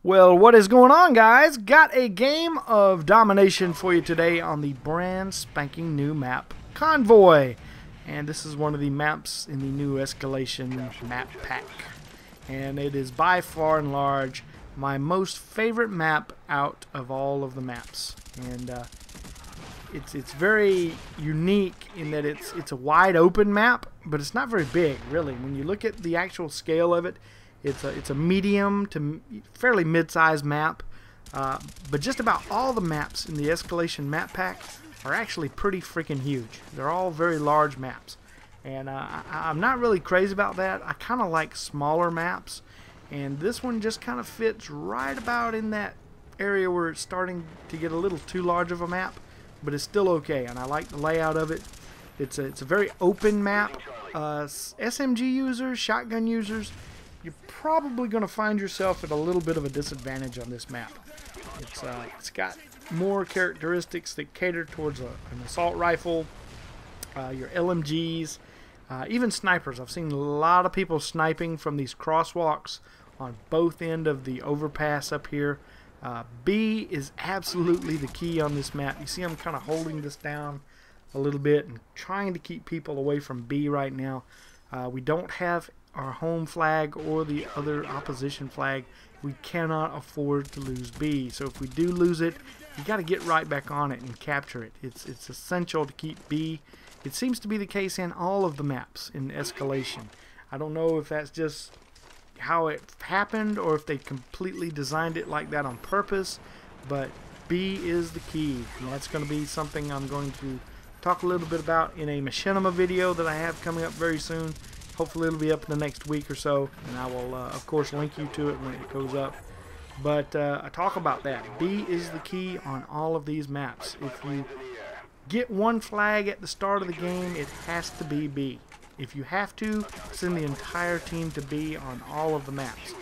Well, what is going on, guys? Got a game of Domination for you today on the brand spanking new map, Convoy. And this is one of the maps in the new Escalation map pack. And it is by far and large my most favorite map out of all of the maps. And it's very unique in that it's a wide open map, but it's not very big, really. When you look at the actual scale of it, it's a medium to fairly mid-sized map, but just about all the maps in the Escalation map pack are actually pretty freaking huge. They're all very large maps, and I'm not really crazy about that. I kind of like smaller maps, and this one just kind of fits right about in that area where it's starting to get a little too large of a map, but it's still okay, and I like the layout of it. It's a very open map. SMG users, shotgun users, you're probably going to find yourself at a little bit of a disadvantage on this map. It's got more characteristics that cater towards an assault rifle, your LMGs, even snipers. I've seen a lot of people sniping from these crosswalks on both ends of the overpass up here. B is absolutely the key on this map. You see I'm kind of holding this down a little bit and trying to keep people away from B right now. We don't have our home flag or the other opposition flag. We cannot afford to lose B. So if we do lose it, you got to get right back on it and capture it. It's essential to keep B. It seems to be the case in all of the maps in Escalation. I don't know if that's just how it happened or if they completely designed it like that on purpose, but B is the key, and that's going to be something I'm going to talk a little bit about in a machinima video that I have coming up very soon. Hopefully it'll be up in the next week or so, and I will of course link you to it when it goes up. But I talk about that. B is the key on all of these maps. If you get one flag at the start of the game, it has to be B. If you have to, send the entire team to B on all of the maps.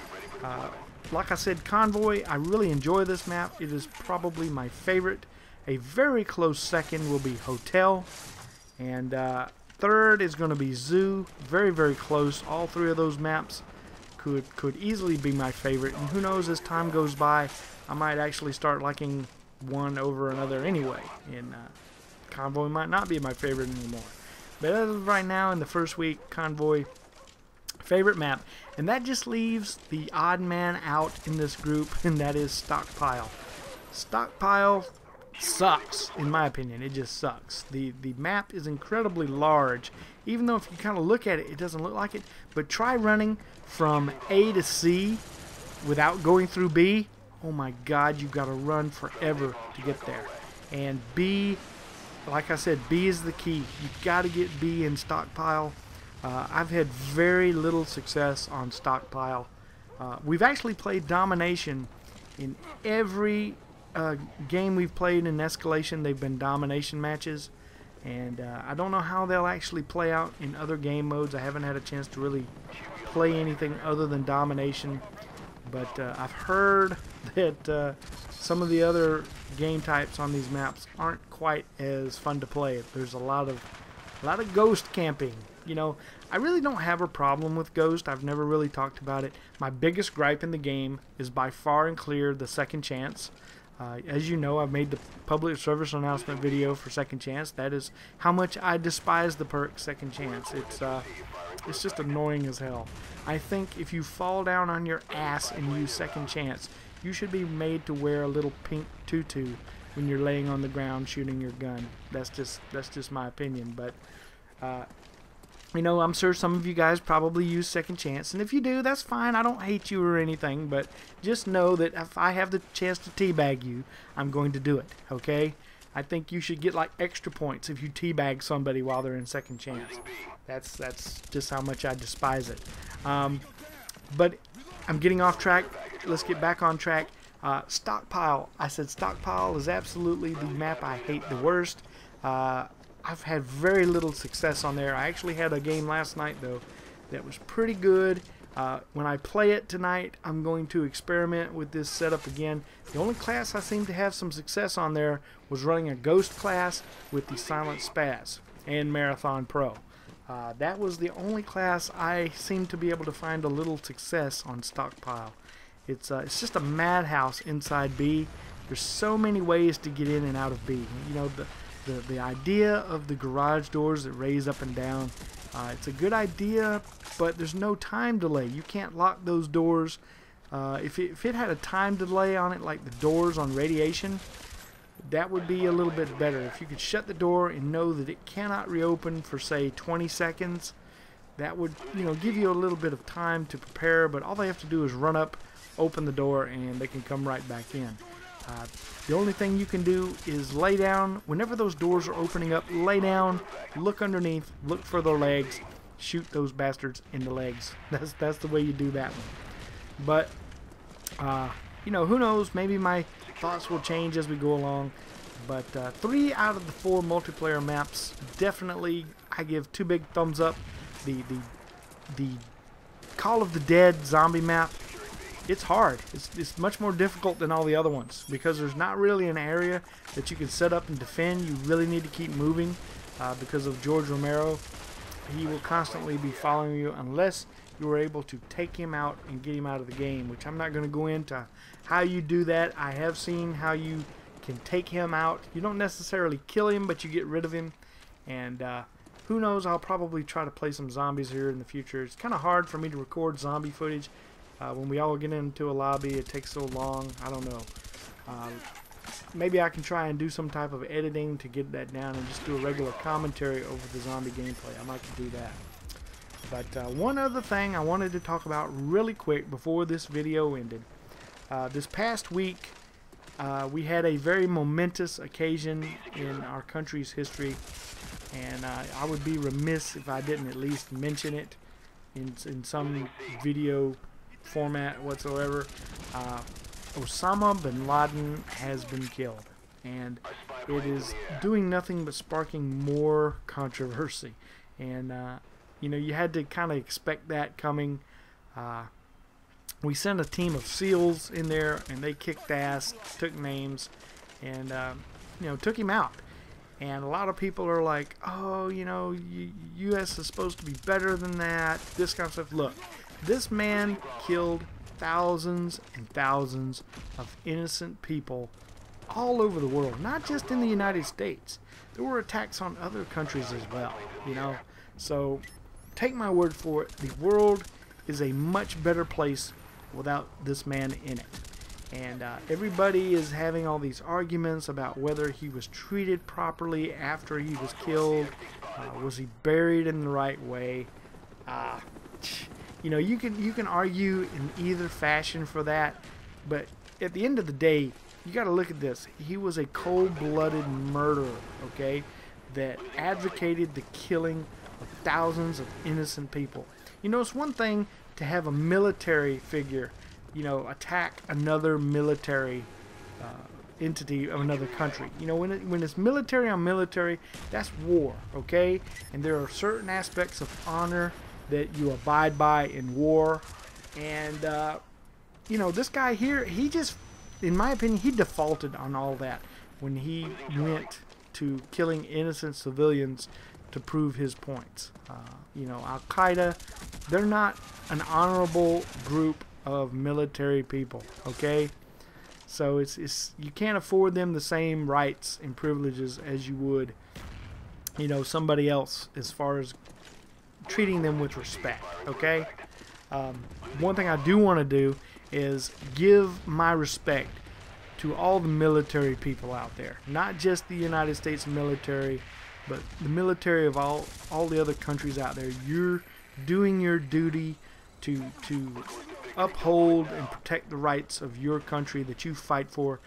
Like I said, Convoy, I really enjoy this map. It is probably my favorite. A very close second will be Hotel, and third is going to be Zoo. Very, very close. All three of those maps could easily be my favorite. And who knows, as time goes by, I might actually start liking one over another anyway. And Convoy might not be my favorite anymore. But as of right now, in the first week, Convoy, favorite map. And that just leaves the odd man out in this group, and that is Stockpile. Stockpile sucks, in my opinion. It just sucks. The map is incredibly large, even though if you kind of look at it, it doesn't look like it. But try running from A to C without going through B. Oh my God, you've got to run forever to get there. And B, like I said, B is the key. You've got to get B in Stockpile. I've had very little success on Stockpile. We've actually played Domination in every game we've played in Escalation. They've been Domination matches, and I don't know how they'll actually play out in other game modes. I haven't had a chance to really play anything other than Domination, but I've heard that some of the other game types on these maps aren't quite as fun to play. There's a lot of ghost camping. You know, I really don't have a problem with Ghost. I've never really talked about it. My biggest gripe in the game is by far and clear the Second Chance. As you know, I've made the public service announcement video for Second Chance. That is how much I despise the perk Second Chance. It's just annoying as hell. I think if you fall down on your ass and use Second Chance, you should be made to wear a little pink tutu when you're laying on the ground shooting your gun. That's just my opinion. But you know, I'm sure some of you guys probably use Second Chance, and if you do, that's fine. I don't hate you or anything, but just know that if I have the chance to teabag you, I'm going to do it, okay? I think you should get like extra points if you teabag somebody while they're in Second Chance. That's just how much I despise it. But I'm getting off track. Let's get back on track. Stockpile. I said Stockpile is absolutely the map I hate the worst. I've had very little success on there. I actually had a game last night, though, that was pretty good. When I play it tonight, I'm going to experiment with this setup again. The only class I seemed to have some success on there was running a Ghost class with the Silent Spaz and Marathon Pro. That was the only class I seemed to be able to find a little success on Stockpile. It's just a madhouse inside B. There's so many ways to get in and out of B. You know, the idea of the garage doors that raise up and down, it's a good idea, but there's no time delay. You can't lock those doors. If it had a time delay on it, like the doors on Radiation, that would be a little bit better. If you could shut the door and know that it cannot reopen for, say, 20 seconds, that would, you know, give you a little bit of time to prepare, but all they have to do is run up, open the door, and they can come right back in. The only thing you can do is lay down. Whenever those doors are opening up, lay down, look underneath, look for their legs, shoot those bastards in the legs. That's the way you do that one. But, you know, who knows, maybe my thoughts will change as we go along. But 3 out of the 4 multiplayer maps, definitely I give 2 big thumbs up. The Call of the Dead zombie map, it's hard. It's much more difficult than all the other ones because there's not really an area that you can set up and defend. You really need to keep moving because of George Romero. He will constantly be following you unless you are able to take him out and get him out of the game, which I'm not going to go into how you do that. I have seen how you can take him out. You don't necessarily kill him, but you get rid of him. And who knows, I'll probably try to play some zombies here in the future. It's kind of hard for me to record zombie footage. When we all get into a lobby, it takes so long. I don't know. Maybe I can try and do some type of editing to get that down and just do a regular commentary over the zombie gameplay. I might do that. But one other thing I wanted to talk about really quick before this video ended. This past week, we had a very momentous occasion in our country's history, and I would be remiss if I didn't at least mention it in some video format whatsoever. Osama bin Laden has been killed, and it is doing nothing but sparking more controversy. And you know, you had to kind of expect that coming. We sent a team of SEALs in there, and they kicked ass, took names, and you know, took him out. And a lot of people are like, oh, you know, U.S. is supposed to be better than that, this kind of stuff. Look, this man killed thousands and thousands of innocent people all over the world, not just in the United States. There were attacks on other countries as well, you know. So take my word for it, the world is a much better place without this man in it. And everybody is having all these arguments about whether he was treated properly after he was killed. Was he buried in the right way? You know, you can argue in either fashion for that, but at the end of the day, you got to look at this. He was a cold-blooded murderer, okay, that advocated the killing of thousands of innocent people. You know, it's one thing to have a military figure, you know, attack another military entity of another country. You know, when it's military on military, that's war, okay? And there are certain aspects of honor that you abide by in war. And, you know, this guy here, he just, in my opinion, he defaulted on all that when he went to killing innocent civilians to prove his points. You know, Al-Qaeda, they're not an honorable group of military people, okay? So it's you can't afford them the same rights and privileges as you would, you know, somebody else as far as treating them with respect, okay? One thing I do want to do is give my respect to all the military people out there, not just the United States military, but the military of all the other countries out there. You're doing your duty to uphold and protect the rights of your country that you fight for.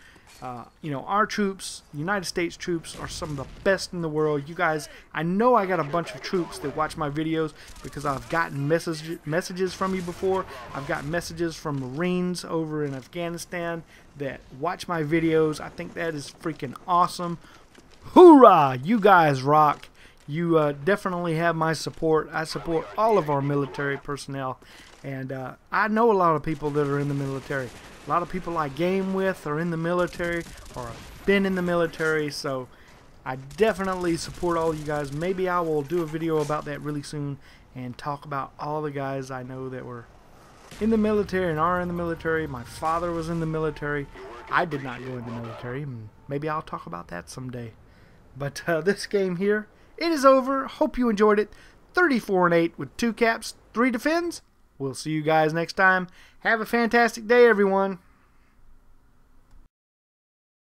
You know, our troops, United States troops, are some of the best in the world. You guys, I know I got a bunch of troops that watch my videos because I've gotten messages from you before. I've got messages from Marines over in Afghanistan that watch my videos. I think that is freaking awesome. Hoorah! You guys rock. You definitely have my support. I support all of our military personnel. And I know a lot of people that are in the military. A lot of people I game with are in the military or have been in the military. So I definitely support all of you guys. Maybe I will do a video about that really soon and talk about all the guys I know that were in the military and are in the military. My father was in the military. I did not go in the military. Maybe I'll talk about that someday. But this game here, it is over. Hope you enjoyed it. 34-8 with 2 caps, 3 defends. We'll see you guys next time. Have a fantastic day, everyone.